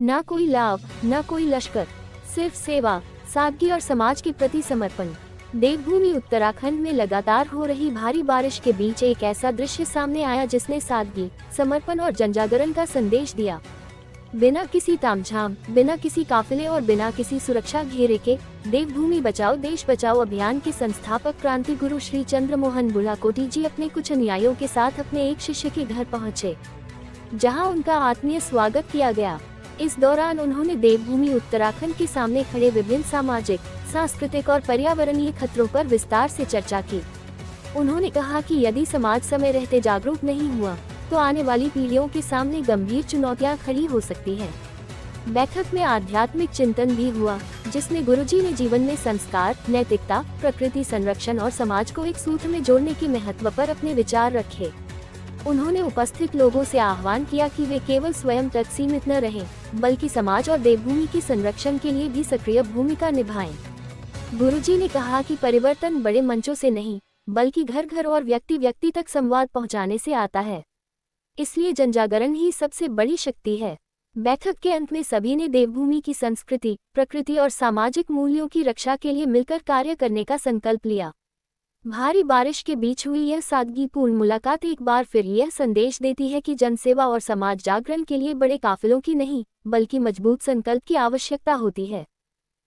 ना कोई लाभ, ना कोई लश्कर, सिर्फ सेवा, सादगी और समाज के प्रति समर्पण। देवभूमि उत्तराखंड में लगातार हो रही भारी बारिश के बीच एक ऐसा दृश्य सामने आया जिसने सादगी, समर्पण और जनजागरण का संदेश दिया। बिना किसी तामझाम, बिना किसी काफिले और बिना किसी सुरक्षा घेरे के देवभूमि बचाओ देश बचाओ अभियान के संस्थापक क्रांति गुरु श्री चंद्रमोहन बुलाकोटी जी अपने कुछ अनुयायियों के साथ अपने एक शिष्य के घर पहुंचे, जहां उनका आत्मीय स्वागत किया गया। इस दौरान उन्होंने देवभूमि उत्तराखंड के सामने खड़े विभिन्न सामाजिक, सांस्कृतिक और पर्यावरणीय खतरों पर विस्तार से चर्चा की। उन्होंने कहा कि यदि समाज समय रहते जागरूक नहीं हुआ तो आने वाली पीढ़ियों के सामने गंभीर चुनौतियां खड़ी हो सकती हैं। बैठक में आध्यात्मिक चिंतन भी हुआ, जिसमें गुरुजी ने जीवन में संस्कार, नैतिकता, प्रकृति संरक्षण और समाज को एक सूत्र में जोड़ने के महत्व पर अपने विचार रखे। उन्होंने उपस्थित लोगों से आह्वान किया कि वे केवल स्वयं तक सीमित न रहें, बल्कि समाज और देवभूमि के संरक्षण के लिए भी सक्रिय भूमिका निभाएं। गुरुजी ने कहा कि परिवर्तन बड़े मंचों से नहीं, बल्कि घर घर और व्यक्ति व्यक्ति तक संवाद पहुंचाने से आता है। इसलिए जनजागरण ही सबसे बड़ी शक्ति है। बैठक के अंत में सभी ने देवभूमि की संस्कृति, प्रकृति और सामाजिक मूल्यों की रक्षा के लिए मिलकर कार्य करने का संकल्प लिया। भारी बारिश के बीच हुई यह सादगीपूर्ण मुलाकात एक बार फिर यह संदेश देती है कि जनसेवा और समाज जागरण के लिए बड़े काफिलों की नहीं, बल्कि मजबूत संकल्प की आवश्यकता होती है।